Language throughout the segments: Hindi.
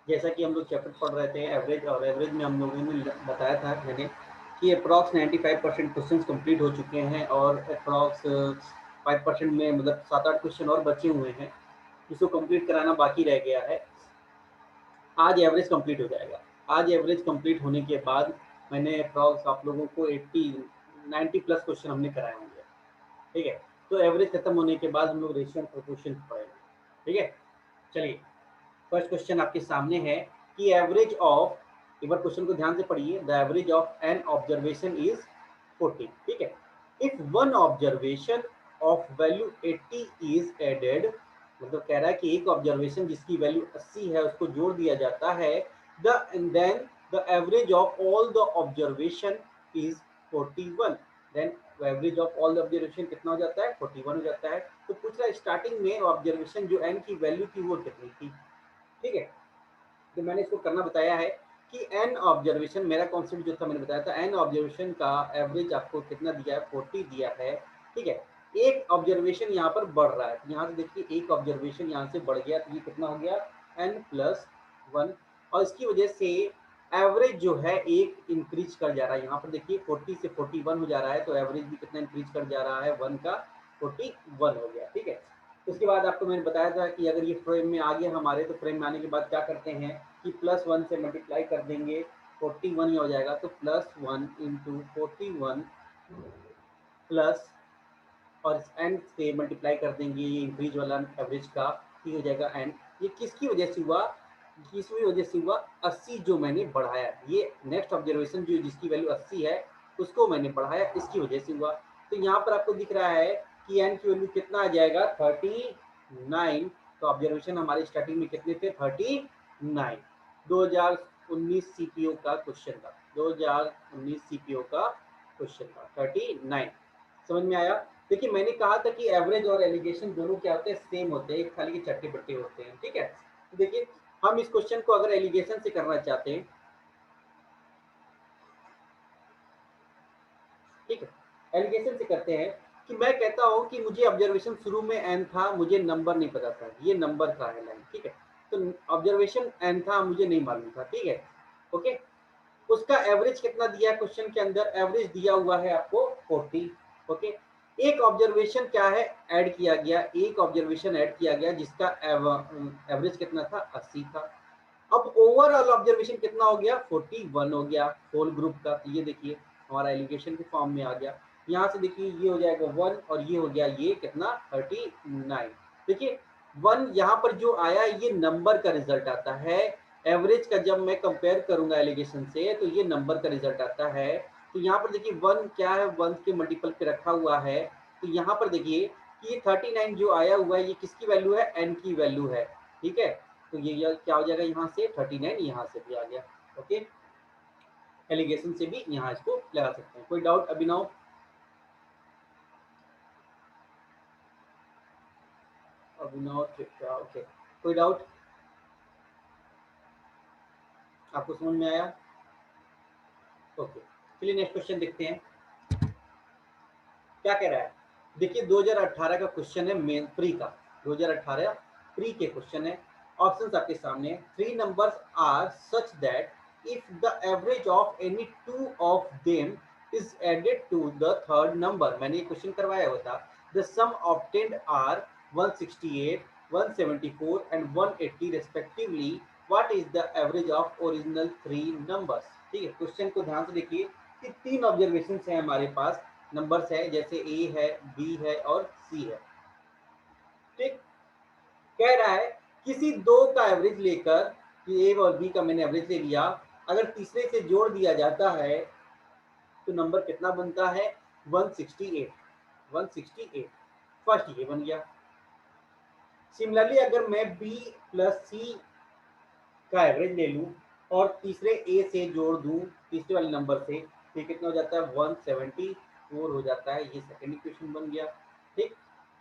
जैसा कि हम लोग चैप्टर पढ़ रहे थे एवरेज, और एवरेज में हम लोगों ने बताया था मैंने कि अप्रॉक्स 95% क्वेश्चंस कंप्लीट हो चुके हैं और अप्रॉक्स 5% में मतलब 7-8 क्वेश्चन और बचे हुए हैं जिसको कंप्लीट कराना बाकी रह गया है। आज एवरेज कंप्लीट हो जाएगा। आज एवरेज कंप्लीट होने के बाद मैंने अप्रॉक्स आप लोगों को 80-90 प्लस क्वेश्चन हमने कराए होंगे। ठीक है, तो एवरेज खत्म होने के बाद हम लोग रेशियो एंड प्रोपोर्शन पढ़ेंगे। ठीक है, चलिए फर्स्ट क्वेश्चन आपके सामने है कि एवरेज ऑफ, एक बार क्वेश्चन को ध्यान से पढ़िए। The average of n observation is 40। ठीक है, if one observation of value 80 is added, मतलब कह रहा है कि एक ऑब्जर्वेशन जिसकी वैल्यू 80 है उसको जोड़ दिया जाता है, then the average of all the observation is 41। Then average of all the observation कितना हो जाता है? 41 हो जाता है। तो पूछ रहा है स्टार्टिंग में ऑब्जर्वेशन जो एन की वैल्यू थी वो कितनी थी। ठीक है, तो मैंने इसको करना बताया है कि एन ऑब्जर्वेशन, मेरा कॉन्सेप्ट जो था मैंने बताया था, एन ऑब्जर्वेशन का एवरेज आपको कितना दिया है? 40 दिया है। ठीक है, एक ऑब्जर्वेशन यहाँ पर बढ़ रहा है, यहाँ से देखिए एक ऑब्जर्वेशन यहाँ से बढ़ गया तो ये कितना हो गया? n+1, और इसकी वजह से एवरेज जो है एक इंक्रीज कर जा रहा है। यहाँ पर देखिए 40 से 41 हो जा रहा है, तो एवरेज भी कितना इंक्रीज कर जा रहा है? 1 का 41 हो गया। ठीक है, उसके बाद आपको मैंने बताया था कि अगर ये फ्रेम में आ गया हमारे, तो फ्रेम में आने के बाद क्या करते हैं कि +1 से मल्टीप्लाई कर देंगे, 41 ही हो जाएगा। तो +1 इंटू 41 प्लस, और एन से मल्टीप्लाई कर देंगे ये इंक्रीज वाला एवरेज का, ये हो जाएगा एन। ये किसकी वजह से हुआ? किसकी वजह से हुआ? 80 जो मैंने बढ़ाया, ये नेक्स्ट ऑब्जर्वेशन जो जिसकी वैल्यू 80 है उसको मैंने बढ़ाया, इसकी वजह से हुआ। तो यहाँ पर आपको दिख रहा है कि एन की वैल्यू कितना आ जाएगा? 39। तो ऑब्जर्वेशन हमारे स्टार्टिंग में कितने थे? 39। 2019 सीपीओ का क्वेश्चन था, 2019 सीपीओ का क्वेश्चन था 39। समझ में आया? देखिए मैंने कहा था कि एवरेज और एलिगेशन दोनों क्या होते हैं? सेम होते हैं, एक खाली के चट्टे बट्टे होते हैं। ठीक है, तो देखिए हम इस क्वेश्चन को अगर एलिगेशन से करना चाहते हैं, ठीक है, एलिगेशन से करते हैं कि मैं कहता हूं कि मुझे ऑब्जर्वेशन शुरू में एन था, मुझे नंबर नहीं पता था, ये नंबर का है लाइन। ठीक है, तो ऑब्जर्वेशन एन था, मुझे नहीं मालूम था। ठीक है, ओके, उसका एवरेज कितना दिया है क्वेश्चन के अंदर? एवरेज दिया हुआ है आपको 40। ओके, एक ऑब्जर्वेशन क्या है? ऐड किया गया, एक ऑब्जर्वेशन ऐड किया गया जिसका एवरेज कितना था? 80 था। अब ओवरऑल ऑब्जर्वेशन कितना हो गया? 41 हो गया होल ग्रुप का। ये देखिए हमारा एलिगेशन के फॉर्म में आ गया। यहाँ से देखिए ये हो जाएगा 1 और ये हो गया ये कितना? 39। देखिए 1 यहाँ पर जो आया ये नंबर का रिजल्ट आता है। एवरेज का जब मैं कंपेयर करूंगा एलिगेशन से तो ये नंबर का रिजल्ट आता है। तो यहाँ पर देखिए 1 क्या है? 1 के मल्टीपल पे रखा हुआ है। तो यहाँ पर देखिए कि ये 39 जो आया हुआ है ये किसकी वैल्यू है? एन की वैल्यू है। ठीक है, तो ये क्या हो जाएगा? यहाँ से 39 यहाँ से भी आ गया। ओके, एलिगेशन से भी यहाँ इसको लगा सकते हैं। कोई डाउट अभिनव? अभिनव त्रिपुरा, ओके, कोई डाउट? आपको समझ में आया? ओके, चलिए नेक्स्ट क्वेश्चन देखते हैं क्या कह रहा है। देखिए 2018 का क्वेश्चन है, मेन प्री का, 2018 प्री के क्वेश्चन है। ऑप्शंस आपके सामने है। 3 numbers are such that if the average of any two of them is added to the third number, मैंने ये क्वेश्चन करवाया हुआ था, the sum obtained are 168, 174 and 180 respectively, what is the average of original 3 numbers. ठीक है, क्वेश्चन को ध्यान से देखिए कि 3 ऑब्जर्वेशन है हमारे पास, नंबर्स है जैसे ए है, बी है और सी है। ठीक, कह रहा है किसी दो का एवरेज लेकर, कि ए और बी का मैंने एवरेज ले लिया, अगर तीसरे से जोड़ दिया जाता है तो नंबर कितना बनता है? 168। 168 फर्स्ट ये बन गया। सिमिलरली अगर मैं बी प्लस सी का एवरेज ले लूं और तीसरे ए से जोड़ दूं, तीसरे वाले नंबर से, तो कितना हो जाता है? 174 हो जाता है। ये सेकेंड इक्वेशन बन गया। ठीक,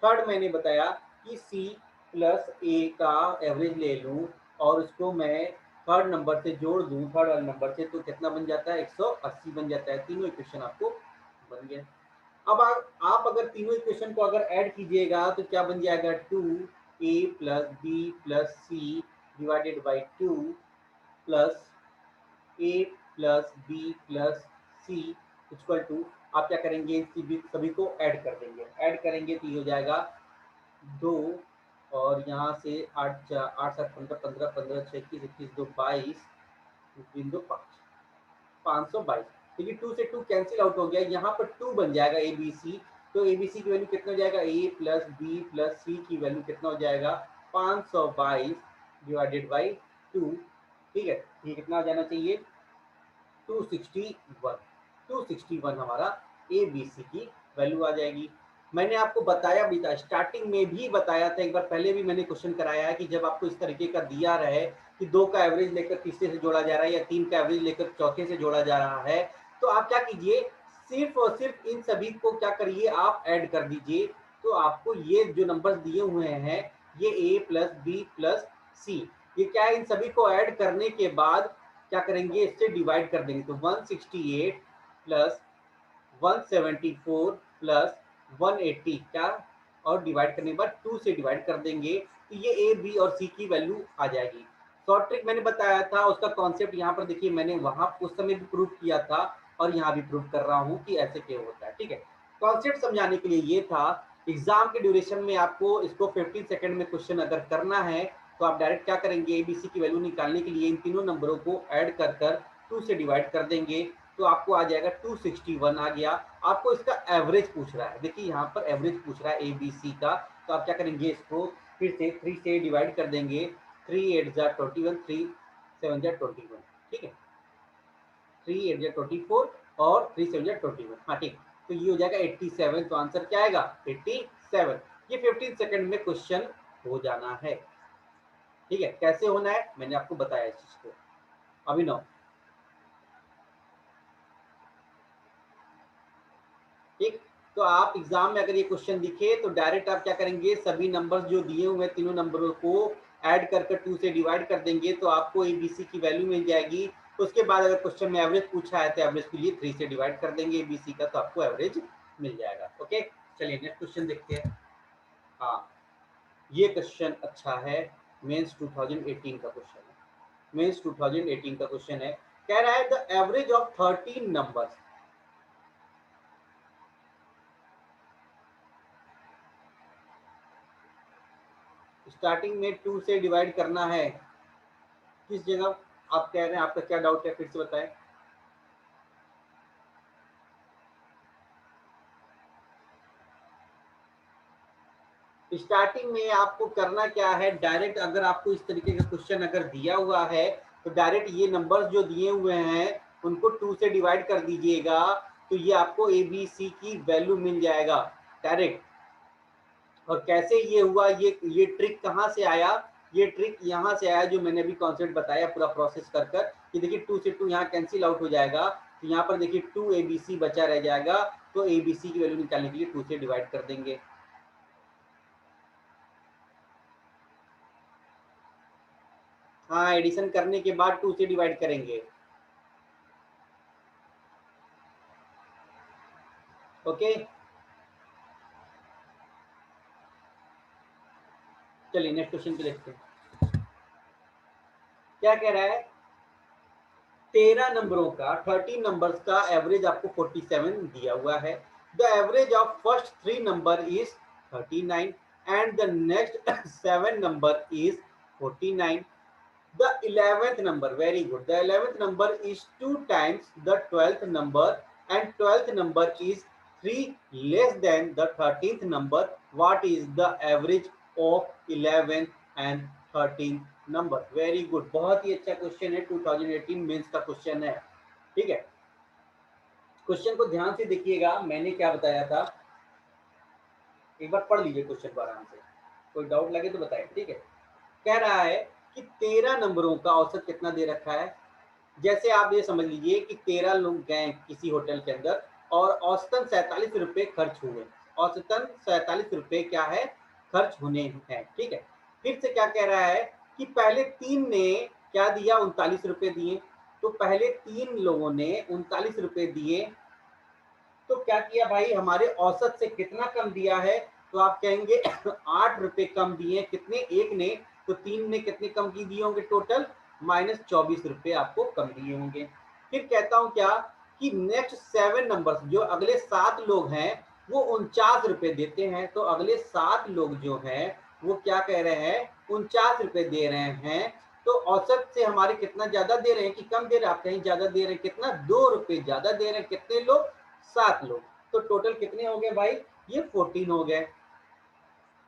थर्ड मैंने बताया कि सी प्लस ए का एवरेज ले लूं और उसको मैं थर्ड नंबर से जोड़ दूं, थर्ड वाले नंबर से, तो कितना बन जाता है? 180 बन जाता है। तीनों इक्वेशन आपको बन गया। अब आप अगर तीनों इक्वेशन को अगर ऐड कीजिएगा तो क्या बन जाएगा? 2a plus b plus c divided by 2 plus a plus b plus c equal to, आप क्या करेंगे, सभी को ऐड कर देंगे। ऐड करेंगे तो ये हो जाएगा 2, और यहाँ से 8 8 7 15 15 15 6 21 21 2 22 बिंदु 5 522। देखिए 2 से 2 कैंसिल आउट हो गया, यहाँ पर 2 बन जाएगा ए बी सी। तो ए बी सी की वैल्यू कितना हो जाएगा, ए प्लस बी प्लस सी की वैल्यू कितना हो जाएगा 522 डिवाइडेड बाई 2। ठीक है, ये कितना आ जाना चाहिए 261। 261 हमारा ए बी सी की वैल्यू आ जाएगी। मैंने आपको बताया भी था, स्टार्टिंग में भी बताया था, एक बार पहले भी मैंने क्वेश्चन कराया है कि जब आपको इस तरीके का दिया रहे कि 2 का एवरेज लेकर तीसरे से जोड़ा जा रहा है या 3 का एवरेज लेकर चौथे से जोड़ा जा रहा है, तो आप क्या कीजिए, सिर्फ और सिर्फ इन सभी को क्या करिए, आप ऐड कर दीजिए। तो आपको ये जो नंबर्स दिए हुए हैं, ये ए प्लस बी प्लस सी, ये क्या है, इन सभी को ऐड करने के बाद क्या करेंगे, इससे डिवाइड कर देंगे। तो 168 प्लस 174 प्लस 180 क्या, और डिवाइड करने के बाद 2 से डिवाइड कर देंगे, तो ये ए बी और सी की वैल्यू आ जाएगी। शॉर्ट ट्रिक मैंने बताया था, उसका कॉन्सेप्ट यहाँ पर देखिए, मैंने वहां उस समय भी प्रूव किया था और यहाँ भी प्रूव कर रहा हूँ कि ऐसे क्यों होता है। ठीक है, कॉन्सेप्ट समझाने के लिए ये था। एग्जाम के ड्यूरेशन में आपको इसको 15 सेकंड में क्वेश्चन अगर करना है, तो आप डायरेक्ट क्या करेंगे, एबीसी की वैल्यू निकालने के लिए इन तीनों नंबरों को ऐड कर कर 2 से डिवाइड कर देंगे, तो आपको आ जाएगा 261 आ गया। आपको इसका एवरेज पूछ रहा है, देखिए यहाँ पर एवरेज पूछ रहा है एबीसी का, तो आप क्या करेंगे, इसको फिर से 3 से डिवाइड कर देंगे। 3 8 जा 21, 3 7 जा 21। ठीक है, 3 8 जा 24 और 3 7 जा 21। हाँ ठीक, तो ये हो जाएगा 87। तो आंसर क्या आएगा 87। ये 15 सेकंड में क्वेश्चन हो जाना है। ठीक है, कैसे होना है मैंने आपको बताया इस चीज को। अभिनव, ठीक, तो आप एग्जाम में अगर ये क्वेश्चन दिखे तो डायरेक्ट आप क्या करेंगे, सभी नंबर्स जो दिए हुए तीनों नंबरों को ऐड कर कर 2 से डिवाइड कर देंगे, तो आपको एबीसी की वैल्यू मिल जाएगी। उसके बाद अगर क्वेश्चन में एवरेज पूछा है तो एवरेज के लिए 3 से डिवाइड कर देंगे एबीसी का, तो आपको एवरेज मिल जाएगा। ओके, चलिए नेक्स्ट क्वेश्चन देखते हैं। हाँ, ये क्वेश्चन अच्छा है, मेंस 2018 का क्वेश्चन है। मेंस 2018 का क्वेश्चन है, कह रहा है the average of 13 numbers. Starting में 2 से डिवाइड करना है, किस जगह आप कह रहे हैं, आपका क्या डाउट है, फिर से बताएं। स्टार्टिंग में आपको करना क्या है, डायरेक्ट अगर आपको इस तरीके का क्वेश्चन अगर दिया हुआ है, तो डायरेक्ट ये नंबर्स जो दिए हुए हैं उनको 2 से डिवाइड कर दीजिएगा, तो ये आपको ए बी सी की वैल्यू मिल जाएगा डायरेक्ट। और कैसे ये हुआ, ये ट्रिक कहाँ से आया, ये ट्रिक यहाँ से आया जो मैंने अभी कॉन्सेप्ट बताया पूरा प्रोसेस कर कर, कि देखिए 2 से 2 यहाँ कैंसिल आउट हो जाएगा, तो यहाँ पर देखिए 2 ABC बचा रह जाएगा, तो ABC की वैल्यू निकालने के लिए 2 से डिवाइड कर देंगे। हाँ, एडिशन करने के बाद 2 से डिवाइड करेंगे। ओके, चलिए नेक्स्ट क्वेश्चन पे देखते हैं क्या कह रहा है। 13 नंबरों का 13 नंबर्स का एवरेज आपको 47 दिया हुआ है। The average of first 3 number is 39 and the next 7 number is 49। The 11th number, very good. The 11th number is 2 times the 12th number and 12th number is 3 less than the 13th number. What is the average of 11th and 13th number? Very good. बहुत ही अच्छा क्वेश्चन है, 2018 मेंस का क्वेश्चन है। ठीक है, क्वेश्चन को ध्यान से देखिएगा, मैंने क्या बताया था, एक बार पढ़ लीजिए क्वेश्चन को आराम से, कोई डाउट लगे तो बताएं। ठीक है, कह रहा है कि 13 नंबरों का औसत कितना दे रखा है। जैसे आप ये समझ लीजिए कि 13 लोग गए किसी होटल के अंदर और औसतन 47 रुपए खर्च हुए। औसतन 47 रुपए क्या है, खर्च होने हैं। ठीक है, फिर से क्या कह रहा है कि पहले 3 ने क्या दिया, 39 रुपए दिए। तो पहले 3 लोगों ने 39 रुपए दिए, तो क्या किया भाई, हमारे औसत से कितना कम दिया है, तो आप कहेंगे 8 रुपए कम दिए। कितने, एक ने, तो 3 ने कितने कम की दिए होंगे टोटल, माइनस 24 रुपये आपको कम दिए होंगे। फिर कहता हूँ क्या कि नेक्स्ट 7 नंबर्स जो अगले 7 लोग हैं वो 49 रुपये देते हैं। तो अगले 7 लोग जो हैं वो क्या कह रहे हैं, 49 रुपये दे रहे हैं। तो औसत से हमारे कितना ज्यादा दे रहे हैं कि कम दे रहे हैं, आप कहीं ज्यादा दे रहे हैं, कितना 2 रुपये ज्यादा दे रहे हैं। कितने लोग, 7 लोग। तो टोटल कितने हो गए भाई, ये 14 हो गए।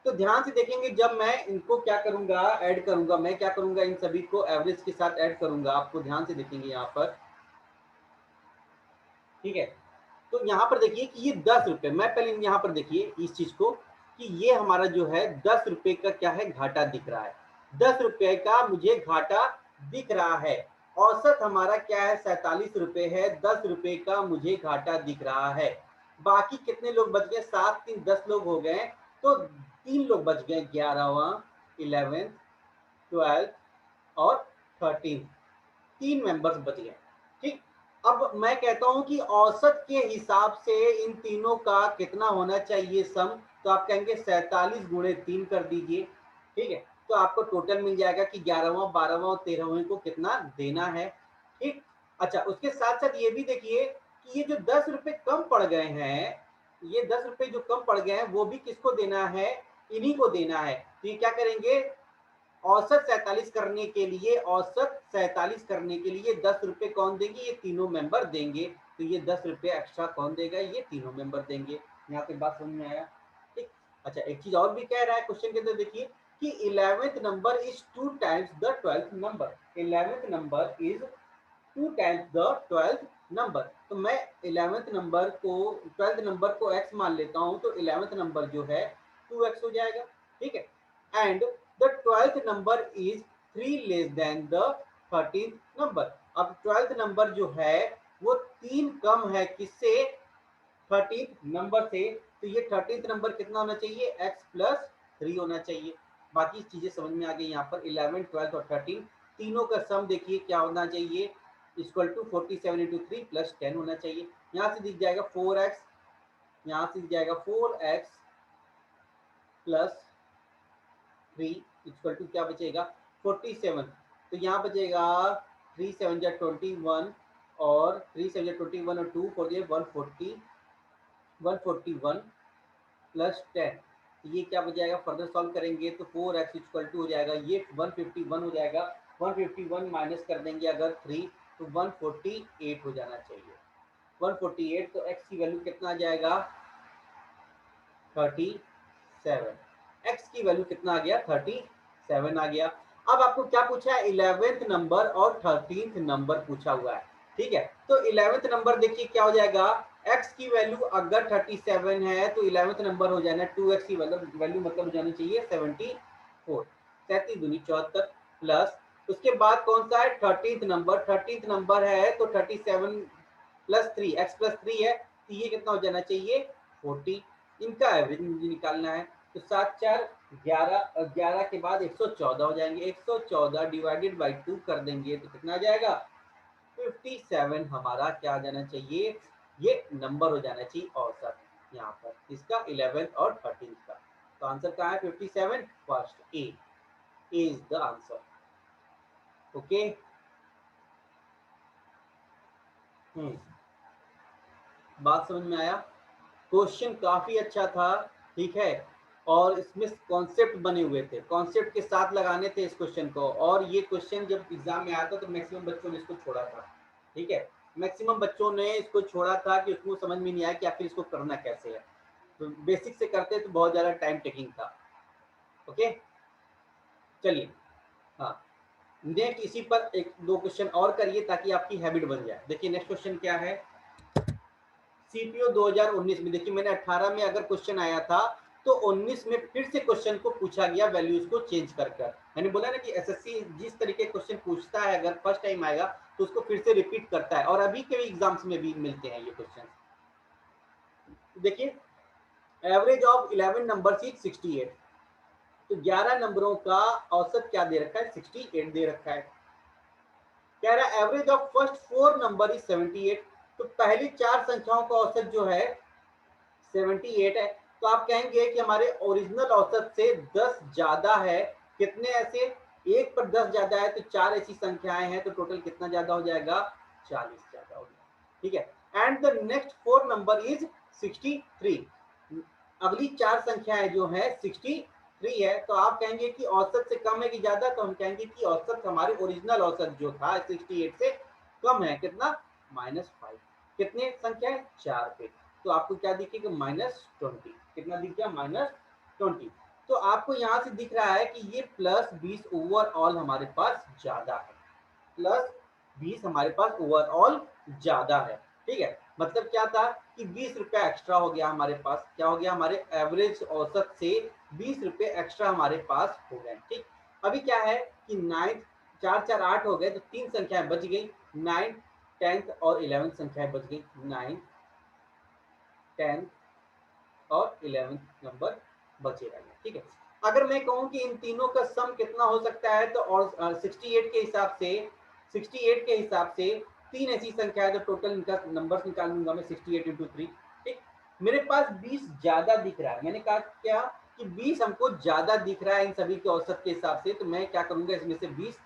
तो ध्यान से देखेंगे जब मैं इनको क्या करूंगा, ऐड करूंगा, मैं क्या करूंगा इन सभी को एवरेज के साथ ऐड करूंगा। आपको ध्यान से देखेंगे यहाँ पर, ठीक है। तो यहाँ पर देखिए कि ये 10 रुपये, मैं पहले यहाँ पर देखिए इस चीज को कि ये हमारा जो है 10 रुपये का क्या है, घाटा दिख रहा है। 10 रुपये का मुझे घाटा दिख रहा है। औसत हमारा क्या है, 47 रुपये है। 10 रुपये का मुझे घाटा दिख रहा है। बाकी कितने लोग बच गए, 7 3 10 लोग हो गए। तो 3 लोग बच गए, 11वां, 11th, 12th और 13, 3 मेंबर्स बच गए। ठीक। अब मैं कहता हूं कि औसत के हिसाब से इन तीनों का कितना होना चाहिए सम। तो आप कहेंगे 47 गुणे 3 कर दीजिए, ठीक है। तो आपको टोटल मिल जाएगा कि 11वां, 12वां और 13वें को कितना देना है। ठीक। अच्छा, उसके साथ साथ ये भी देखिए कि ये जो 10 रुपए कम पड़ गए हैं, ये 10 रुपए जो कम पड़ गए हैं वो भी किसको देना है, इन्हीं को देना है। तो ये क्या करेंगे, औसत 47 करने के लिए, औसत 47 करने के लिए 10 रुपए कौन देंगे, ये तीनों मेंबर देंगे। तो ये 10 रुपए एक्स्ट्रा कौन देगा, ये तीनों मेंबर देंगे। यहाँ पे बात समझ में आया। ठीक। अच्छा, एक चीज और भी कह रहा है क्वेश्चन के अंदर, देखिए कि 11th number is 2 times the 12th number. 11th number is 2 times the 12th number. तो मैं 11th नंबर को, 12th नंबर को x मान लेता हूं। तो 11th नंबर जो है 2x हो जाएगा, ठीक है। And the 12th number is 3 less than the 13th number. अब 12th नंबर जो है वो 3 कम है किससे, 13th नंबर से। तो ये 13th नंबर कितना होना चाहिए, x प्लस 3 होना चाहिए। बाकी चीजें समझ में आ गई। यहाँ पर 11, 12 और 13 तीनों का सम देखिए क्या होना चाहिए, इक्वल टू 47 इंटू 3 प्लस 10 होना चाहिए। यहाँ से दिख जाएगा 4x, यहाँ से दिख जाएगा 4x प्लस 3 इक्वल टू क्या बचेगा, 47। तो यहाँ बचेगा 3 7 जा 21 और 3 7 जा 21 और 2 4 140, 141 प्लस 10। ये क्या हो जाएगा, फर्दर सॉल्व करेंगे तो 4x इक्वल टू हो जाएगा ये 151 हो जाएगा। 151 माइनस कर देंगे अगर 3 तो 148 हो जाना चाहिए। 148, तो x की वैल्यू कितना आ जाएगा, 37। x की वैल्यू कितना आ गया, 37 आ गया। अब आपको क्या पूछा है, 11th नंबर और 13th नंबर पूछा हुआ है, ठीक है। तो 11th नंबर देखिए क्या हो जाएगा, x की वैल्यू अगर 37 है तो 11th नंबर हो जाना 2x की वैल्यू मतलब हो जानी चाहिए 74, 37 दूनी 74 प्लस उसके बाद कौन सा है 13th नंबर। 13th नंबर है तो 37 प्लस 3, x प्लस 3 है तो ये कितना हो जाना चाहिए 40। इनका एवरेज मुझे निकालना है। तो 7 4 11 और 11 के बाद 114 हो जाएंगे। 114 डिवाइडेड बाई 2 कर देंगे तो कितना आ जाएगा 57। हमारा क्या आ जाना चाहिए, ये नंबर हो जाना चाहिए औसत यहाँ पर इसका 11th और 13th का। तो आंसर कहाँ है 57, first A is the answer. Okay. बात समझ में आया। क्वेश्चन काफी अच्छा था, ठीक है। और इसमें कॉन्सेप्ट बने हुए थे, कॉन्सेप्ट के साथ लगाने थे इस क्वेश्चन को। और ये क्वेश्चन जब एग्जाम में आया था तो मैक्सिमम बच्चों ने इसको छोड़ा था, ठीक है। मैक्सिमम बच्चों ने इसको छोड़ा था कि उसको समझ में नहीं आया कि आखिर इसको करना कैसे है। तो बेसिक से करते तो बहुत ज्यादा टाइम टेकिंग था। ओके, चलिए। हाँ, नेक्स्ट इसी पर एक दो क्वेश्चन और करिए ताकि आपकी हैबिट बन जाए। देखिए नेक्स्ट क्वेश्चन क्या है, सीपीओ 2019 में। देखिए मैंने 18 में अगर क्वेश्चन आया था तो 19 में फिर से क्वेश्चन को पूछा गया वैल्यूज को चेंज कर कर। मैंने बोला ना कि एसएससी जिस तरीके क्वेश्चन पूछता है अगर फर्स्ट टाइम आएगा तो उसको फिर से रिपीट करता है। और अभी के एग्जाम्स में भी मिलते हैं ये क्वेश्चन। देखिए एवरेज ऑफ 11 नंबर इज 68। तो 11 नंबरों का औसत क्या दे रखा है, 68 दे रखा है। कह रहा है average of first 4 number is 78। तो पहली 4 संख्याओं का औसत जो है 78 है। तो आप कहेंगे कि हमारे ओरिजिनल औसत से 10 ज्यादा है। कितने ऐसे, 1 पर 10 ज्यादा है तो 4 ऐसी संख्याएं हैं तो टोटल कितना ज्यादा हो जाएगा, 40 ज्यादा हो जाएगा। ठीक है। And the next 4 number is 63। अगली 4 संख्याएं जो है 63 है, तो आप कहेंगे कि औसत से कम है कि ज्यादा, तो हम कहेंगे कि औसत हमारे ओरिजिनल औसत जो था 68 से कम है, कितना, -5। कितने संख्या है, 4 पे, तो आपको क्या दिखेगा, -20। कितना दिख गया, -20। तो आपको यहाँ से दिख रहा है कि ये +20 ओवरऑल हमारे पास ज्यादा है, +20 हमारे पास ओवरऑल ज्यादा है। ठीक है, मतलब क्या था कि 20 रुपया एक्स्ट्रा हो गया हमारे पास, क्या हो गया, हमारे एवरेज औसत से 20 रुपये एक्स्ट्रा हमारे पास हो गए। ठीक, अभी क्या है कि 9th, 4 4 8 हो गए तो 3 संख्याएं बच गई, 9th 10th और 11th संख्याएं बच गई, 9th 10th और 11th नंबर बचे रहेंगे। ठीक है, अगर मैं कहूं कि इन तीनों का सम कितना हो सकता है, तो और 68 के हिसाब से, 68 के हिसाब से 3 ऐसी संख्या है, तो टोटल इनका नंबर्स निकाल लूंगा मैं, 68 इंटू 3। ठीक, मेरे पास 20 ज्यादा दिख रहा है, मैंने कहा क्या कि 20 हमको ज्यादा दिख रहा है इन सभी के औसत के हिसाब से, तो मैं क्या करूंगा, इसमें से 20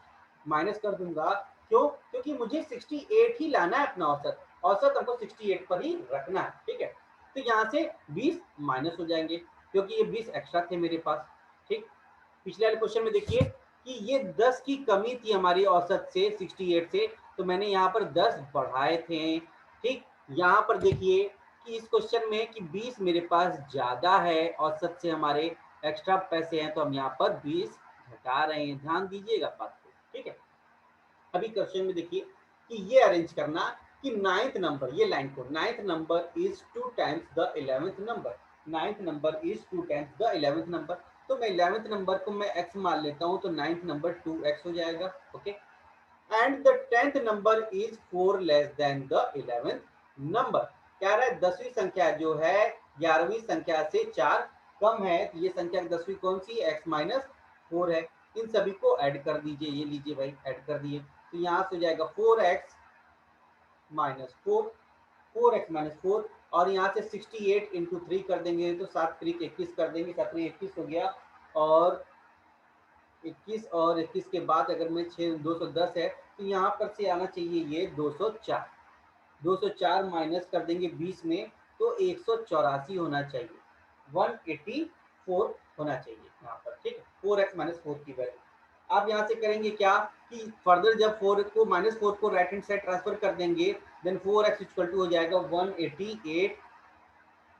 माइनस कर दूंगा। क्यों, क्योंकि मुझे 68 ही लाना है अपना औसत, औसत हमको 68 पर ही रखना है। ठीक है, तो यहाँ से 20 माइनस हो जाएंगे क्योंकि ये 20 एक्स्ट्रा थे मेरे पास। ठीक, पिछले वाले क्वेश्चन में देखिए कि ये 10 की कमी थी हमारी औसत से 68 से, तो मैंने यहाँ पर 10 बढ़ाए थे। ठीक, यहाँ पर देखिए कि इस क्वेश्चन में कि 20 मेरे पास ज्यादा है औसत से, हमारे एक्स्ट्रा पैसे हैं, तो हम यहाँ पर 20 घटा रहे हैं, ध्यान दीजिएगा बात को। ठीक है, अभी क्वेश्चन में देखिए कि ये अरेंज करना कि 9th नंबर, ये लाइन को, 9th number is 2 times the 11th number, 9th number is 2 times the 11th number, तो मैं 11th नंबर को मैं x मान लेता हूं, तो 9th नंबर 2x हो जाएगा। Okay, and the 10th number is 4 less than the 11th number, कह रहा है 10वीं संख्या जो है 11वीं संख्या से 4 कम है, तो ये संख्या 10वीं कौन सी, x माइनस 4 है। इन सभी को ऐड कर दीजिए, ये लीजिए भाई, ऐड कर दिए, तो यहाँ से हो जाएगा 4x माइनस 4, 4x माइनस 4, और यहाँ से 68 इंटू 3 कर देंगे, तो 7 3 21 कर देंगे, 7 3 21 हो गया, और 21 और 21 के बाद अगर मैं 6 210 है, तो यहाँ पर से आना चाहिए ये 204, 204 माइनस कर देंगे 20 में, तो 184 होना चाहिए, 184 होना चाहिए यहाँ पर। ठीक है, 4x माइनस 4 की वैल्यू आप यहाँ से करेंगे क्या कि फर्दर जब 4 को -4 को राइट हैंड साइड ट्रांसफर कर देंगे, देन 4x इक्वल टू हो जाएगा 188,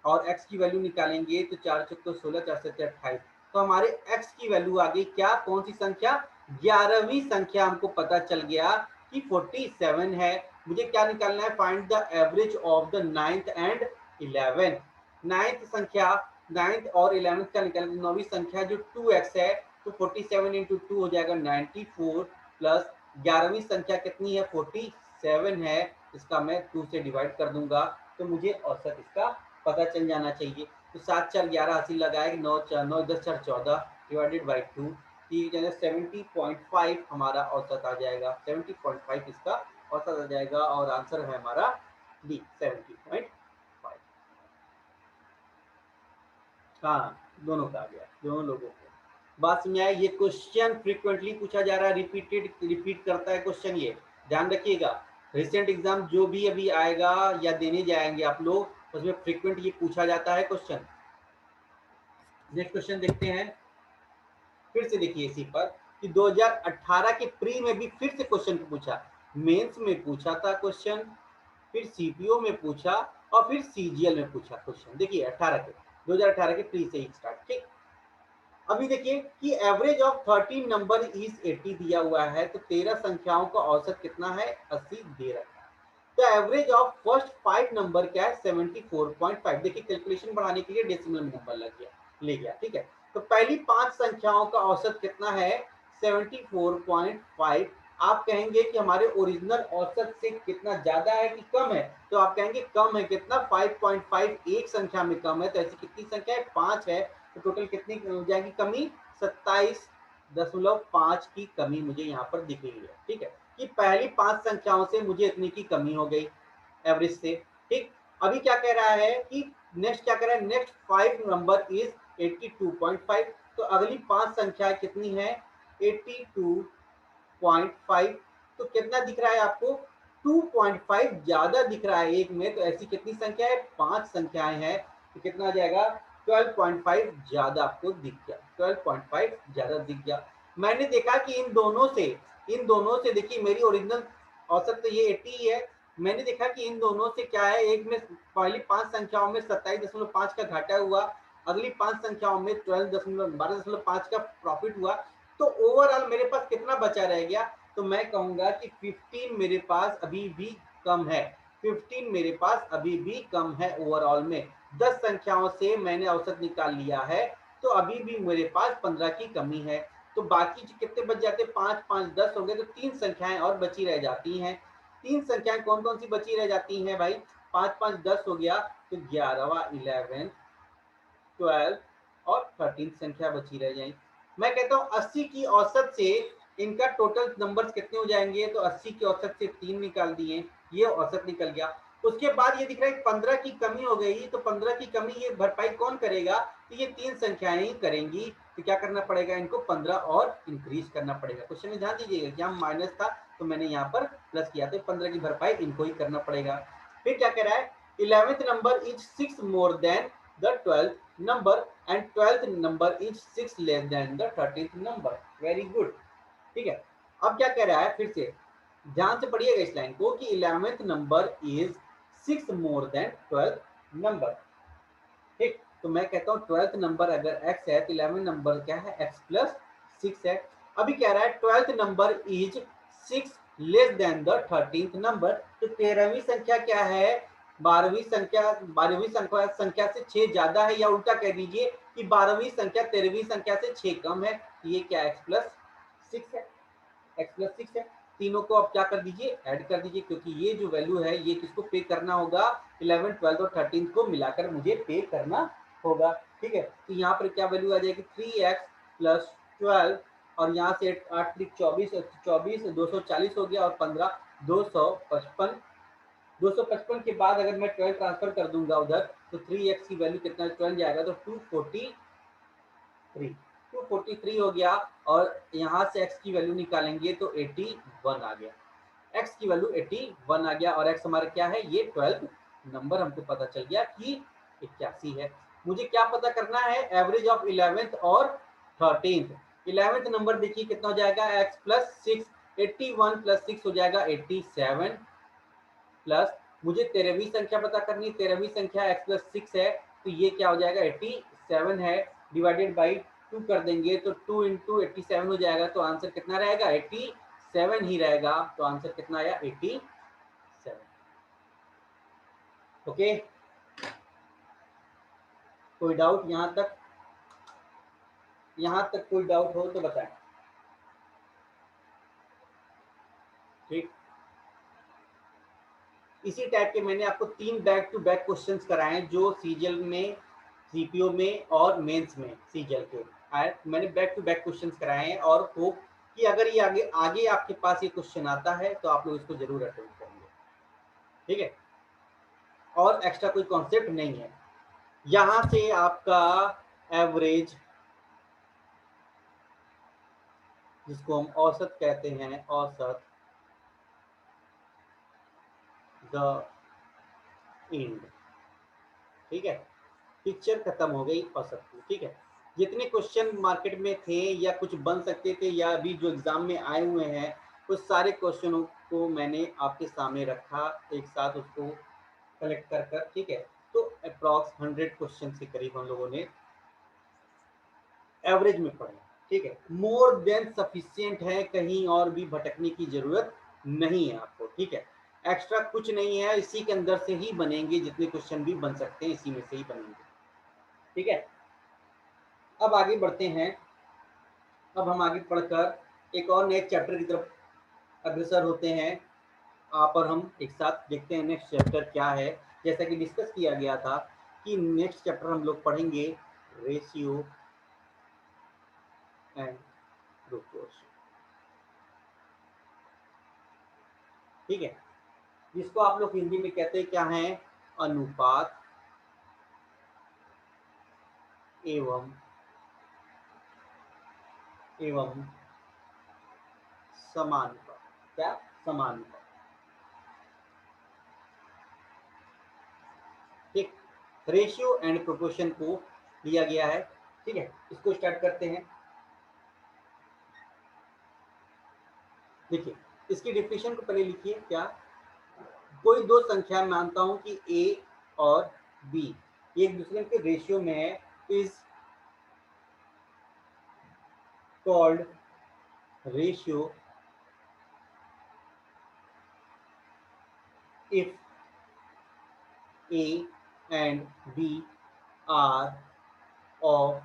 और x की वैल्यू निकालेंगे तो 4 चौको 16, 4 7 28, तो हमारे x की वैल्यू आ गई क्या, कौन सी संख्या, 11वीं संख्या हमको पता चल गया कि 47 है। मुझे क्या निकालना है, find the average of the 9th and 11th, 9th संख्या, 9th और 11th का निकालना, 9वीं संख्या जो 2x है, तो 47 इंटू 2 हो जाएगा 94, प्लस 11वीं संख्या कितनी है, 47 है, इसका मैं 2 से डिवाइड कर दूंगा, तो मुझे औसत इसका पता चल जाना चाहिए। तो 7 4 11 80 लगाए, 9 4 9 10 4 14 डिवाइडेड बाई 2, 70.5 हमारा औसत आ जाएगा, 70.5 इसका औसत आ जाएगा, और आंसर है हमारा डी 70.5। हाँ, दोनों का आ गया, दोनों लोगों को बात समझ आए। ये क्वेश्चन फ्रीक्वेंटली पूछा जा रहा है, रिपीट करता है क्वेश्चन, ये ध्यान रखिएगा। रिसेंट एग्जाम जो भी अभी आएगा या देने जाएंगे आप लोग, उसमें फ्रीक्वेंट ये पूछा जाता है क्वेश्चन। नेक्स्ट क्वेश्चन देखते हैं, फिर से देखिए इसी पर कि 2018 के प्री में भी फिर से क्वेश्चन पूछा, मेंस में पूछा था क्वेश्चन, फिर सीपीओ में पूछा, और फिर सीजीएल में पूछा क्वेश्चन। देखिए 18 के, 2018 के प्री से ही स्टार्ट। ठीक, अभी देखिए कि एवरेज ऑफ 13 नंबर इज 80 दिया हुआ है, तो 13 संख्याओं का औसत कितना है, 80 दे रखा है। तो एवरेज ऑफ फर्स्ट 5 नंबर क्या है, 74.5। देखिए कैलकुलेशन बढ़ाने के लिए डेसिमल में नंबर लग गया, ले गया। ठीक है, तो पहली 5 संख्याओं का औसत कितना है, 74.5। आप कहेंगे कि हमारे ओरिजिनल औसत से कितना ज्यादा है कि कम है, तो आप कहेंगे कम है, कितना, 5.5 एक संख्या में कम है, तो ऐसी कितनी संख्या है, 5 है, तो टोटल कितनी हो जाएगी कमी, 27.5 की कमी मुझे यहाँ पर दिख रही है। ठीक है, कि पहली 5 संख्याओं से मुझे इतनी की कमी हो गई एवरेज से। ठीक, अभी क्या कह रहा है कि नेक्स्ट क्या कह रहा है, नेक्स्ट 5 नंबर इज 82.5, तो अगली 5 संख्या कितनी है, 82.5, तो कितना दिख रहा है आपको? 2.5 ज्यादा दिख रहा है एक में, तो ऐसी कितनी संख्या है? 5 संख्याएं हैं, तो कितना आ जाएगा? 12.5 ज्यादा आपको दिख गया, 12.5 ज्यादा दिख गया। मैंने देखा कि इन दोनों से देखिए मेरी ओरिजिनल औसत तो ये 80 ही है। मैंने देखा कि इन दोनों से क्या है, एक में पहली 5 संख्याओं में 27.5 का घाटा हुआ, अगली 5 संख्याओं में 12.5 का प्रॉफिट हुआ। तो ओवरऑल मेरे पास कितना बचा रह गया? तो मैं कहूंगा कि 15 मेरे पास अभी भी कम है, 15 मेरे पास अभी भी कम है ओवरऑल में। 10 संख्याओं से मैंने औसत निकाल लिया है, तो अभी भी मेरे पास 15 की कमी है। तो बाकी कितने बच जाते? 5 5 10 हो गए, तो 3 संख्याएं और बची रह जाती हैं। 3 संख्याएं कौन कौन सी बची रह जाती हैं भाई? 5 5 10 हो गया, तो 11वां 11 12 और 13 संख्या बची रह जाएगी। मैं कहता हूँ 80 की औसत से इनका टोटल नंबर्स कितने हो जाएंगे? तो 80 की औसत से 3 निकाल दिए, ये औसत निकल गया। उसके बाद ये दिख रहा है 15 की कमी हो गई, तो 15 की कमी ये भरपाई कौन करेगा? तो ये 3 संख्याएं ही करेंगी। तो क्या करना पड़ेगा? इनको 15 और इंक्रीज करना पड़ेगा। क्वेश्चन में ध्यान दीजिएगा, यहाँ माइनस था तो मैंने यहाँ पर प्लस किया, तो 15 की भरपाई इनको ही करना पड़ेगा। फिर क्या कह रहा है? 11th number is 6 more than the 12th number and 12th number is 6 less than the 13th number. Very good. ठीक है। अब क्या कह रहा है? फिर से ध्यान से पढ़िएगा इस लाइन को कि 11th number is 6 more than 12th number. ठीक, तो मैं कहता हूँ 12th नंबर अगर x है तो 11th नंबर क्या है? x प्लस 6 है। अभी कह रहा है 12th number is 6 less than the 13th number, तो 13वीं संख्या क्या है? 12वीं संख्या से 6 ज्यादा है, या उल्टा कह दीजिए कि 12वीं संख्या 13वीं संख्या से 6 कम है। ये क्या? x प्लस 6 है, x प्लस 6 है। तीनों को आप क्या कर दीजिए? ऐड कर दीजिए, क्योंकि ये जो वैल्यू है ये किसको पे करना होगा? 11, 12 और 13 को मिलाकर मुझे पे करना होगा। ठीक है, तो यहाँ पर क्या वैल्यू आ जाएगी? 3x प्लस 12, और यहाँ से 8 3 24, 24 240 हो गया, और 15 255। 255 के बाद अगर मैं 12 ट्रांसफर कर दूंगा उधर, तो 3x की वैल्यू कितना 12 जाएगा? तो 243, 243 हो गया। और यहाँ से x की वैल्यू निकालेंगे तो 81 आ गया, x की वैल्यू 81 आ गया। और x हमारा क्या है? ये 12 नंबर हमको पता चल गया कि 81 है। मुझे क्या पता करना है? एवरेज ऑफ 11th और 13th। 11th नंबर देखिए कितना हो जाएगा? x प्लस 6, 81 प्लस 6 हो जाएगा 87, प्लस मुझे 13वीं संख्या पता करनी है। 13वीं संख्या x प्लस 6 है, तो ये क्या हो जाएगा? 87 है, डिवाइडेड बाई 2 कर देंगे तो 2 इंटू 87 हो जाएगा। तो आंसर कितना रहेगा? 87 ही रहेगा। तो आंसर कितना आया? 87। ओके, कोई डाउट यहाँ तक? यहाँ तक कोई डाउट हो तो बताएं। ठीक, इसी टाइप के मैंने आपको 3 बैक टू बैक क्वेश्चंस कराए हैं, जो सीजीएल में, सीपीओ में और मेंस में सीजीएल के आए। मैंने बैक टू बैक क्वेश्चंस कराए हैं, और होप कि अगर ये आगे आगे आपके पास ये क्वेश्चन आता है तो आप लोग इसको जरूर अटेंड करेंगे। ठीक है, और एक्स्ट्रा कोई कॉन्सेप्ट नहीं है। यहाँ से आपका एवरेज, जिसको हम औसत कहते हैं, औसत, द एंड। ठीक है, पिक्चर खत्म हो गई औसत की। ठीक है, जितने क्वेश्चन मार्केट में थे या कुछ बन सकते थे या अभी जो एग्जाम में आए हुए हैं, उस सारे क्वेश्चनों को मैंने आपके सामने रखा, एक साथ उसको कलेक्ट कर कर। ठीक है, तो अप्रॉक्स 100 क्वेश्चन के करीब हम लोगों ने एवरेज में पढ़े। ठीक है, मोर देन सफिशियंट है, कहीं और भी भटकने की जरूरत नहीं है आपको। ठीक है, एक्स्ट्रा कुछ नहीं है, इसी के अंदर से ही बनेंगे, जितने क्वेश्चन भी बन सकते हैं इसी में से ही बनेंगे। ठीक है, अब आगे बढ़ते हैं। अब हम आगे पढ़कर एक और नए चैप्टर की तरफ अग्रसर होते हैं। आप और हम एक साथ देखते हैं नेक्स्ट चैप्टर क्या है। जैसा कि डिस्कस किया गया था कि नेक्स्ट चैप्टर हम लोग पढ़ेंगे रेशियो एंड प्रोपोर्शन। ठीक है, जिसको आप लोग हिंदी में कहते हैं क्या है? अनुपात एवं समानुपात। क्या? समानुपात। ठीक, रेशियो एंड प्रोपोर्शन को दिया गया है। ठीक है, इसको स्टार्ट करते हैं। देखिए, इसकी डेफिनेशन को पहले लिखिए। क्या? कोई दो संख्या मानता हूं कि ए और बी एक दूसरे के रेशियो में है, is called ratio if a and b are of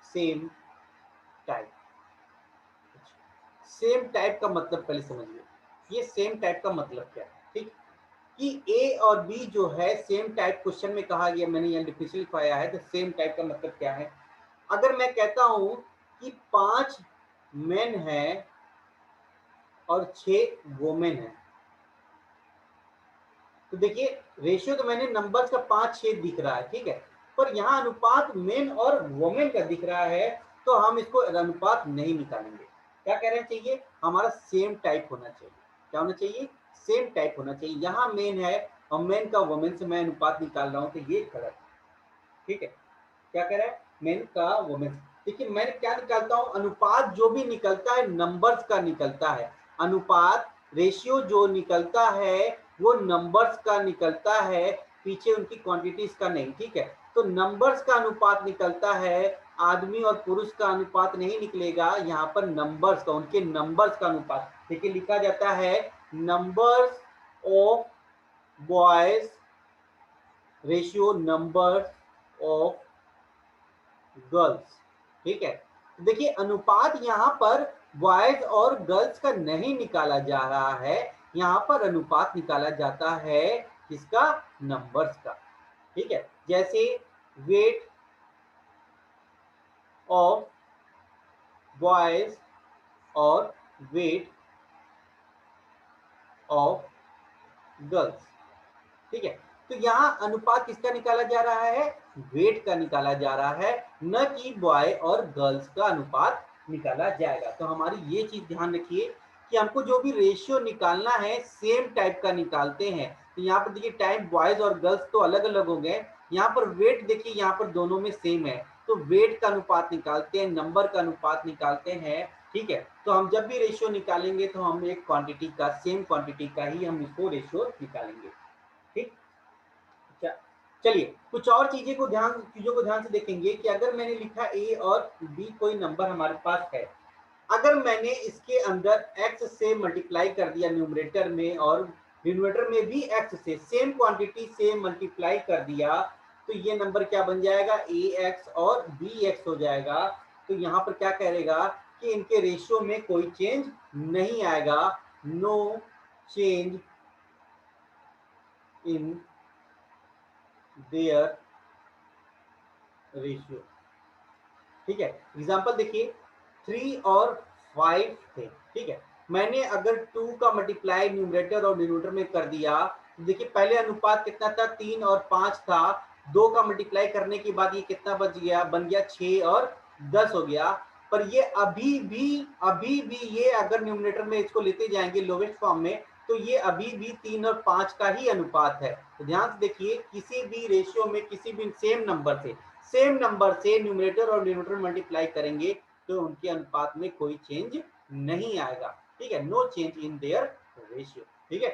same type. Same type का मतलब पहले समझिए, ये सेम टाइप का मतलब क्या है। ठीक, कि ए और बी जो है सेम टाइप, क्वेश्चन में कहा गया, मैंने यहाँ डिफिनेशन लिखवाया है, तो सेम टाइप का मतलब क्या है। अगर मैं कहता हूं कि 5 मेन है और 6 वोमेन है, तो देखिए रेशियो तो मैंने नंबर्स का 5-6 दिख रहा है, ठीक है, पर यहाँ अनुपात मेन और वोमेन का दिख रहा है, तो हम इसको अनुपात नहीं निकालेंगे। क्या कह रहे चाहिए? हमारा सेम टाइप होना चाहिए। क्या होना चाहिए? सेम टाइप होना चाहिए। यहाँ मेन है और मेन का वोमेन से मैं अनुपात निकाल रहा हूँ, तो ये गलत है। ठीक है, क्या कह रहा है? मेन का वोमेन। देखिए मैं क्या निकालता हूं, अनुपात जो भी निकलता है नंबर्स का निकलता है। अनुपात रेशियो जो निकलता है वो नंबर्स का निकलता है, पीछे उनकी क्वांटिटीज का नहीं। ठीक है, तो नंबर्स का अनुपात निकलता है, आदमी और पुरुष का अनुपात नहीं निकलेगा, यहाँ पर नंबर्स का, उनके नंबर्स का अनुपात। देखिए लिखा जाता है numbers of boys ratio numbers of girls. ठीक है, देखिए अनुपात यहाँ पर बॉयज और गर्ल्स का नहीं निकाला जा रहा है, यहाँ पर अनुपात निकाला जाता है किसका? नंबर्स का। ठीक है, जैसे वेट ऑफ बॉयज और वेट ऑफ गर्ल्स। ठीक है, तो यहाँ अनुपात किसका निकाला जा रहा है? वेट का निकाला जा रहा है, न कि बॉय और गर्ल्स का अनुपात निकाला जाएगा। तो हमारी ये चीज ध्यान रखिए कि हमको जो भी रेशियो निकालना है सेम टाइप का निकालते हैं। तो यहाँ पर देखिए टाइप बॉयज और गर्ल्स तो अलग अलग हो गए, यहाँ पर वेट देखिए यहाँ पर दोनों में सेम है, तो वेट का अनुपात निकालते हैं, नंबर का अनुपात निकालते हैं। ठीक है, तो हम जब भी रेशियो निकालेंगे तो हम एक क्वांटिटी का, सेम क्वांटिटी का ही हम इसको रेशियो निकालेंगे। ठीक, चलिए कुछ और चीजों को ध्यान से देखेंगे कि अगर मैंने लिखा ए और बी कोई नंबर हमारे पास है, अगर मैंने इसके अंदर x से मल्टीप्लाई कर दिया न्यूमरेटर में और डिनोमिनेटर में भी x से सेम क्वांटिटी से मल्टीप्लाई कर दिया, तो ये नंबर क्या बन जाएगा? ax और bx हो जाएगा। तो यहाँ पर क्या करेगा कि इनके रेशियो में कोई चेंज नहीं आएगा, no change in their ratio. ठीक है, एग्जांपल देखिए 3 और 5 थे। ठीक है, मैंने अगर 2 का मल्टीप्लाई न्यूमरेटर और डिनोमिनेटर में कर दिया, तो देखिए पहले अनुपात कितना था? 3 और 5 था, 2 का मल्टीप्लाई करने के बाद ये कितना बच गया? बन गया 6 और 10 हो गया। पर ये अभी भी ये अगर न्यूमरेटर में इसको लेते जाएंगे लोवेस्ट फॉर्म में, तो ये अभी भी 3 और 5 का ही अनुपात है। तो ध्यान से देखिए किसी भी रेशियो में किसी भी सेम नंबर से न्यूमरेटर और डिनोमिनेटर मल्टीप्लाई करेंगे तो उनके अनुपात में कोई चेंज नहीं आएगा। ठीक है, no change in their ratio. ठीक है,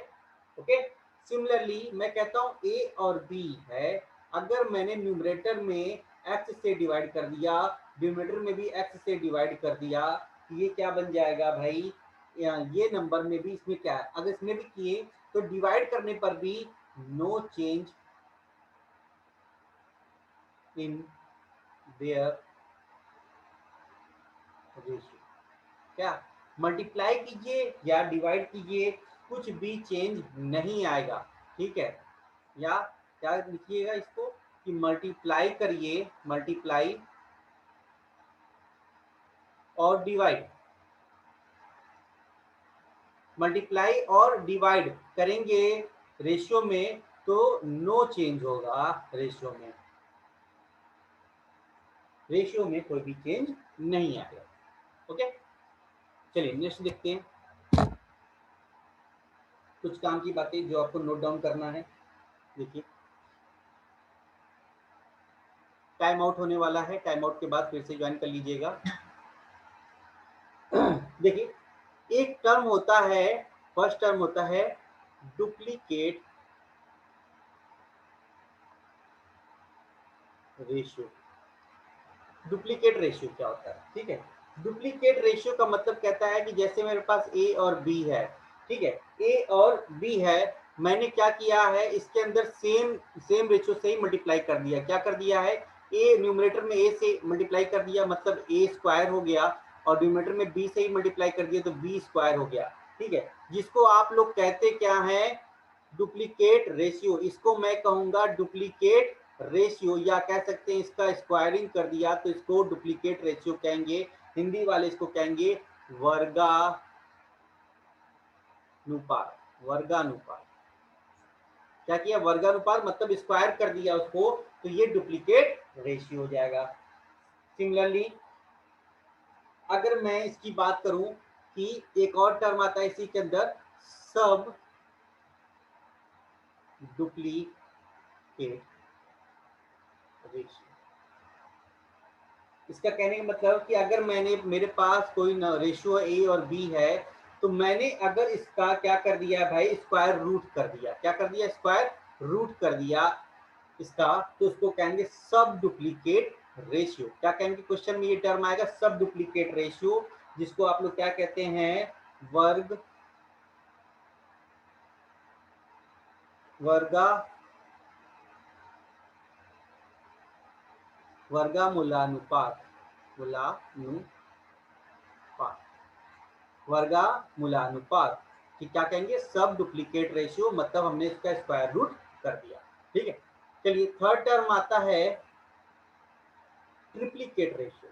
ओके। सिमिलरली मैं कहता हूं ए और बी है, अगर मैंने न्यूमरेटर में x से डिवाइड कर दिया, डिनोमिनेटर में भी x से डिवाइड कर दिया, तो ये क्या बन जाएगा भाई? ये नंबर में भी इसमें क्या है, अगर इसमें भी किए तो डिवाइड करने पर भी no change in their ratio. क्या? मल्टीप्लाई कीजिए या डिवाइड कीजिए, कुछ भी चेंज नहीं आएगा। ठीक है, या क्या लिखिएगा इसको कि मल्टीप्लाई करिए, मल्टीप्लाई और डिवाइड, मल्टीप्लाई और डिवाइड करेंगे रेशियो में तो नो चेंज होगा। रेशियो में कोई भी चेंज नहीं आएगा। ओके, चलिए नेक्स्ट देखते हैं कुछ काम की बातें जो आपको नोट डाउन करना है। देखिए टाइम आउट होने वाला है, टाइम आउट के बाद फिर से ज्वाइन कर लीजिएगा। देखिए एक टर्म होता है, फर्स्ट टर्म होता है डुप्लीकेट रेशियो। डुप्लीकेट रेशियो क्या होता है, ठीक है। डुप्लीकेट रेशियो का मतलब कहता है कि जैसे मेरे पास ए और बी है, ठीक है, ए और बी है, मैंने क्या किया है इसके अंदर सेम सेम रेशियो से ही मल्टीप्लाई कर दिया। क्या कर दिया है, ए न्यूमरेटर में ए से मल्टीप्लाई कर दिया मतलब ए स्क्वायर हो गया, और डिनोमिनेटर में बी से ही मल्टीप्लाई कर दिया तो बी स्क्वायर हो गया, ठीक है। जिसको आप लोग कहते क्या है, डुप्लीकेट रेशियो। इसको मैं कहूंगा डुप्लीकेट रेशियो, या कह सकते हैं इसका स्क्वायरिंग कर दिया तो इसको डुप्लीकेट रेशियो कहेंगे। हिंदी वाले इसको कहेंगे वर्गानुपात। वर्गानुपात क्या किया, वर्गानुपात मतलब स्क्वायर कर दिया उसको, तो ये डुप्लीकेट रेशियो हो जाएगा। सिमिलरली अगर मैं इसकी बात करूं कि एक और टर्म आता है इसी के अंदर, सब डुप्लीकेट रेशियो। इसका कहने का मतलब कि अगर मेरे पास कोई रेशियो ए और बी है, तो मैंने अगर इसका क्या कर दिया भाई, स्क्वायर रूट कर दिया। क्या कर दिया, स्क्वायर रूट कर दिया इसका, तो उसको कहेंगे सब डुप्लीकेट रेशियो। क्या कहेंगे, क्वेश्चन में ये टर्म आएगा सब डुप्लीकेट रेशियो, जिसको आप लोग क्या कहते हैं, वर्ग वर्गा वर्गामूलानुपात वर्गामूलानुपात कि क्या कहेंगे, सब डुप्लीकेट रेशियो, मतलब हमने इसका स्क्वायर रूट कर दिया, ठीक है। चलिए थर्ड टर्म आता है triplicate ratio.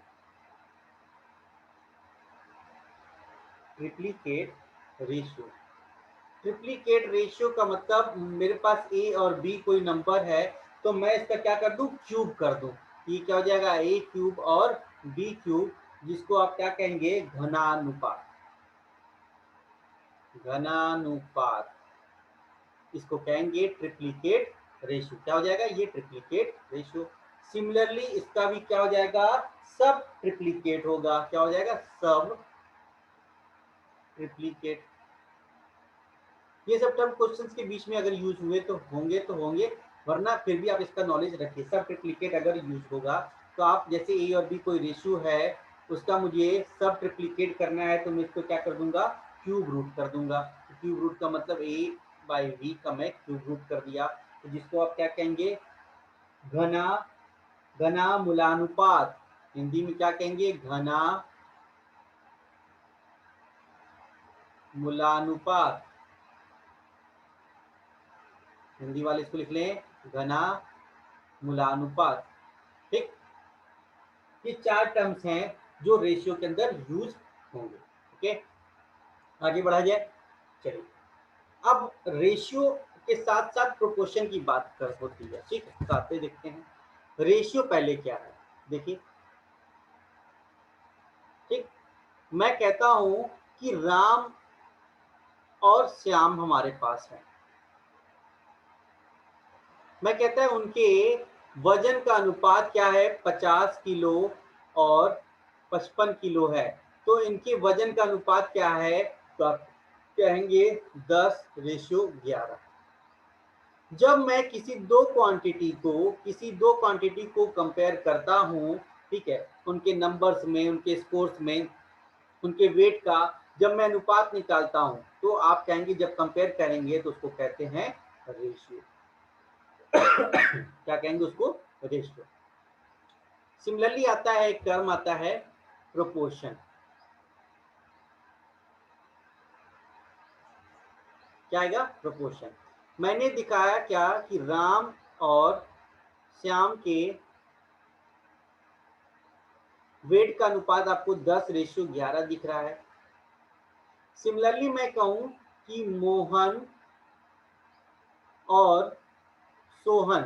Triplicate ratio triplicate ratio का मतलब मेरे पास ए और बी कोई नंबर है, तो मैं इसका क्या कर दूं, क्यूब कर दूं। ये क्या हो जाएगा, ए क्यूब और बी क्यूब, जिसको आप क्या कहेंगे, घनानुपात। घनानुपात इसको कहेंगे ट्रिप्लीकेट रेशियो। क्या हो जाएगा, ये ट्रिप्लीकेट रेशियो। सिमिलरली इसका भी क्या हो जाएगा, सब ट्रिप्लीकेट होगा। क्या हो जाएगा, सब ट्रिप्लीकेट। ये सब टर्म क्वेश्चंस के बीच में अगर यूज हुए तो होंगे, वरना फिर भी आप इसका नॉलेज रखिए। सब ट्रिप्लीकेट अगर यूज होगा तो आप जैसे ए और बी कोई रेशियो है, उसका मुझे सब ट्रिप्लीकेट करना है, तो मैं इसको क्या कर दूंगा, क्यूब रूट कर दूंगा। तो क्यूब रूट का मतलब ए बाई बी का मैं क्यूब रूट कर दिया, तो जिसको आप क्या कहेंगे, घना घना मूलानुपात। हिंदी में क्या कहेंगे, घना मूलानुपात। हिंदी वाले इसको लिख लें, घना मूलानुपात, ठीक। ये चार टर्म्स हैं जो रेशियो के अंदर यूज होंगे, ओके। आगे बढ़ा जाए, चलिए अब रेशियो के साथ साथ प्रोपोर्शन की बात कर होती है, ठीक है। साथ में देखते हैं रेशियो पहले क्या है। देखिए, ठीक, मैं कहता हूं कि राम और श्याम हमारे पास है। मैं कहता है उनके वजन का अनुपात क्या है, 50 किलो और 55 किलो है। तो इनके वजन का अनुपात क्या है, तो आप कहेंगे 10:11। जब मैं किसी दो क्वांटिटी को कंपेयर करता हूं, ठीक है, उनके नंबर्स में, उनके स्कोर्स में, उनके वेट का जब मैं अनुपात निकालता हूं, तो आप कहेंगे जब कंपेयर करेंगे तो उसको कहते हैं रेशियो। क्या कहेंगे उसको, रेशियो। सिमिलरली आता है एक टर्म आता है प्रोपोर्शन। क्या आएगा, प्रोपोर्शन। मैंने दिखाया क्या कि राम और श्याम के वेट का अनुपात आपको 10:11 दिख रहा है। सिमिलरली मैं कहूं कि मोहन और सोहन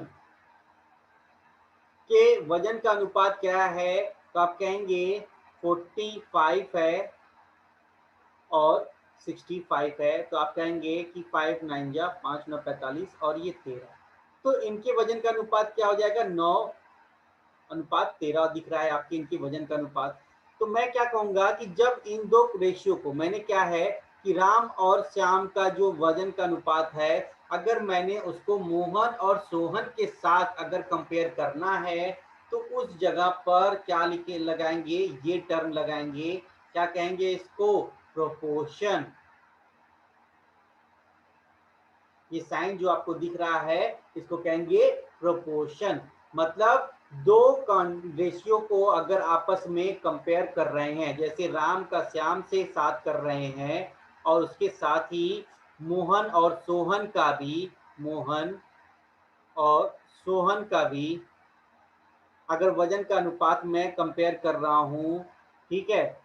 के वजन का अनुपात क्या है, तो आप कहेंगे 45 है और 65 है, तो आप कहेंगे कि 5 9 जा 5 9 45 और ये 13, तो इनके वजन का अनुपात क्या हो जाएगा, 9:13 दिख रहा है आपके इनके वजन का अनुपात। तो मैं क्या कहूंगा कि जब इन दो रेशियो को मैंने क्या है कि राम और श्याम का जो वजन का अनुपात है, अगर मैंने उसको मोहन और सोहन के साथ अगर कंपेयर करना है, तो उस जगह पर क्या लिखे लगाएंगे, ये टर्म लगाएंगे, क्या कहेंगे इसको, प्रोपोर्शन। ये साइन जो आपको दिख रहा है इसको कहेंगे प्रोपोर्शन। मतलब दो रेशियो को अगर आपस में कंपेयर कर रहे हैं, जैसे राम का श्याम से साथ कर रहे हैं और उसके साथ ही मोहन और सोहन का भी, मोहन और सोहन का भी अगर वजन का अनुपात मैं कंपेयर कर रहा हूं, ठीक है,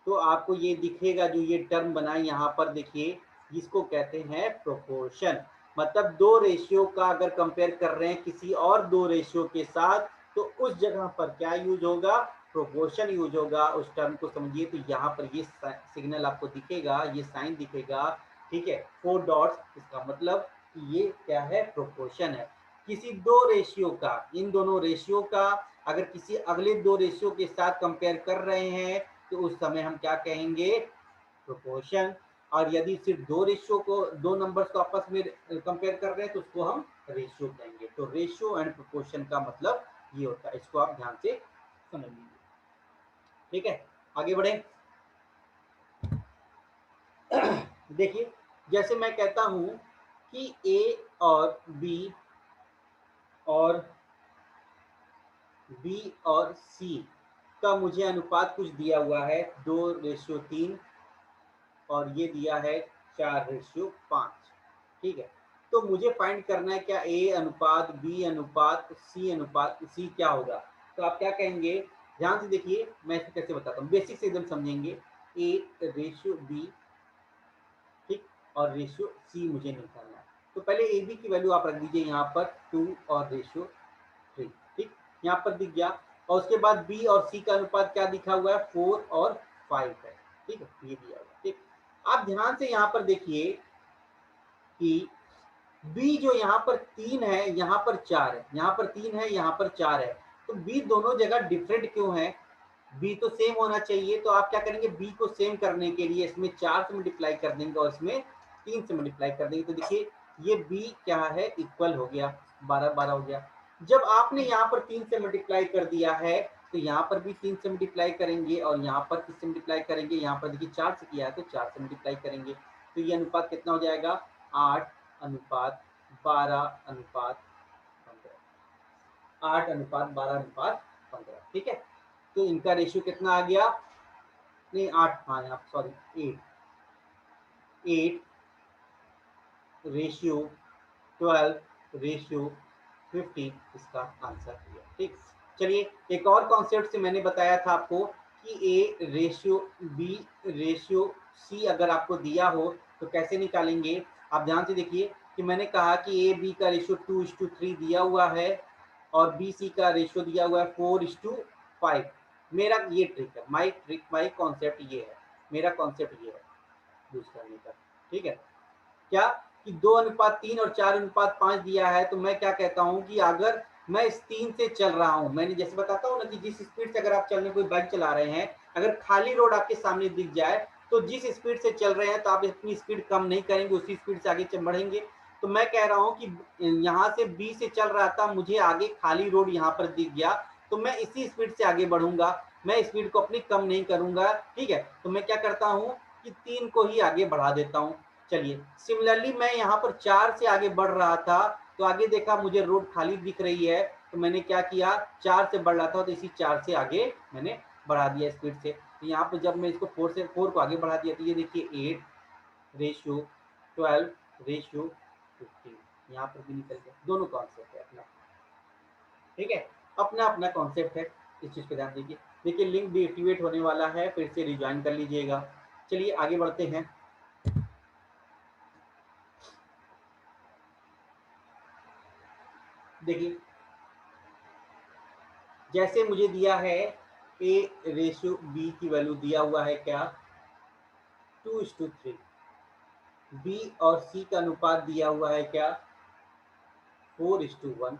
तो आपको ये दिखेगा, जो ये टर्म बना यहाँ पर देखिए, जिसको कहते हैं प्रोपोर्शन। मतलब दो रेशियो का अगर कंपेयर कर रहे हैं किसी और दो रेशियो के साथ, तो उस जगह पर क्या यूज होगा, प्रोपोर्शन यूज होगा। उस टर्म को समझिए, तो यहाँ पर ये सिग्नल आपको दिखेगा, ये साइन दिखेगा, ठीक है, 4 डॉट्स, इसका मतलब ये क्या है, प्रोपोर्शन है। किसी दो रेशियो का, इन दोनों रेशियो का अगर किसी अगले दो रेशियो के साथ कंपेयर कर रहे हैं, तो उस समय हम क्या कहेंगे, प्रोपोर्शन। और यदि सिर्फ दो रेशियो को, दो नंबर्स को आपस में कंपेयर कर रहे हैं, तो उसको हम रेशियो कहेंगे। तो रेशियो एंड प्रोपोर्शन का मतलब ये होता है, इसको आप ध्यान से समझ लीजिए, ठीक है। आगे बढ़े। देखिए, जैसे मैं कहता हूं कि ए और बी और बी और सी का मुझे अनुपात कुछ दिया हुआ है 2:3, और ये दिया है 4:5, ठीक है। तो मुझे फाइंड करना है क्या ए अनुपात बी अनुपात सी अनुपात सी क्या होगा। तो आप क्या कहेंगे, ध्यान से देखिए, मैं इसको कैसे बताता हूँ, बेसिक से एकदम समझेंगे। ए रेशियो बी, ठीक, और रेशियो सी मुझे निकालना है। तो पहले ए बी की वैल्यू आप रख दीजिए यहाँ पर 2 और रेशियो 3, ठीक, यहाँ पर दिख गया। और उसके बाद बी और सी का अनुपात क्या दिखा हुआ है, 4 और 5 है, ठीक है, ये दिया हुआ, ठीक। आप ध्यान से यहाँ पर देखिए कि बी जो यहाँ पर 3 है, यहाँ पर 4 है, यहाँ पर 3 है, यहाँ पर 4 है, तो बी दोनों जगह डिफरेंट क्यों है, बी तो सेम होना चाहिए। तो आप क्या करेंगे, बी को सेम करने के लिए इसमें 4 से मल्टीप्लाई कर देंगे और इसमें 3 से मल्टीप्लाई कर देंगे। तो देखिए ये बी क्या है, इक्वल हो गया, 12 12 हो गया। जब आपने यहाँ पर 3 से मल्टीप्लाई कर दिया है, तो यहाँ पर भी 3 से मल्टीप्लाई करेंगे और यहाँ पर किससे मल्टीप्लाई करेंगे, यहाँ पर देखिए 4 से किया है तो 4 से मल्टीप्लाई करेंगे। तो ये अनुपात कितना हो जाएगा, 8:12:15, 8:12:15, ठीक है। तो इनका रेशियो कितना आ गया, नहीं 8, हाँ यहाँ सॉरी 8:12:15, इसका आंसर दिया, ठीक। चलिए, एक और कॉन्सेप्ट से मैंने बताया था आपको कि A ratio B ratio C अगर आपको दिया हो तो कैसे निकालेंगे। आप ध्यान से देखिए कि मैंने कहा कि ए बी का रेशियो 2:3 दिया हुआ है और बी सी का रेशियो दिया हुआ है 4:5। मेरा ये ट्रिक है, माई कॉन्सेप्ट ये है, मेरा कॉन्सेप्ट ये है यूज करने का, ठीक है। क्या कि 2:3 और 4:5 दिया है, तो मैं क्या कहता हूं कि अगर मैं इस 3 से चल रहा हूं, मैंने जैसे बताता हूं ना कि जिस स्पीड से अगर आप चलने कोई बाइक चला रहे हैं, अगर खाली रोड आपके सामने दिख जाए, तो जिस स्पीड से चल रहे हैं तो आप अपनी स्पीड कम नहीं करेंगे, उसी स्पीड से आगे बढ़ेंगे। तो मैं कह रहा हूं कि यहाँ से बी से चल रहा था, मुझे आगे खाली रोड यहाँ पर दिख गया, तो मैं इसी स्पीड से आगे बढ़ूंगा, मैं स्पीड को अपनी कम नहीं करूंगा, ठीक है। तो मैं क्या करता हूँ कि 3 को ही आगे बढ़ा देता हूँ। चलिए, सिमिलरली मैं यहाँ पर 4 से आगे बढ़ रहा था, तो आगे देखा मुझे रोड खाली दिख रही है, तो मैंने क्या किया, 4 से बढ़ रहा था तो इसी 4 से आगे मैंने बढ़ा दिया स्पीड से। तो यहाँ पर जब मैं इसको 4 को आगे बढ़ा दिया, तो ये देखिए 8:12:15, यहाँ पर भी निकल गया। दोनों कॉन्सेप्ट है अपना, ठीक है, अपना अपना कॉन्सेप्ट है, इस चीज पे ध्यान दीजिए। देखिए लिंक भी एक्टिवेट होने वाला है, फिर से रिज्वाइन कर लीजिएगा। चलिए आगे बढ़ते हैं। देखिए, जैसे मुझे दिया है ए रेशियो बी की वैल्यू दिया हुआ है क्या, 2:3। बी और सी का अनुपात दिया हुआ है क्या, 4:1।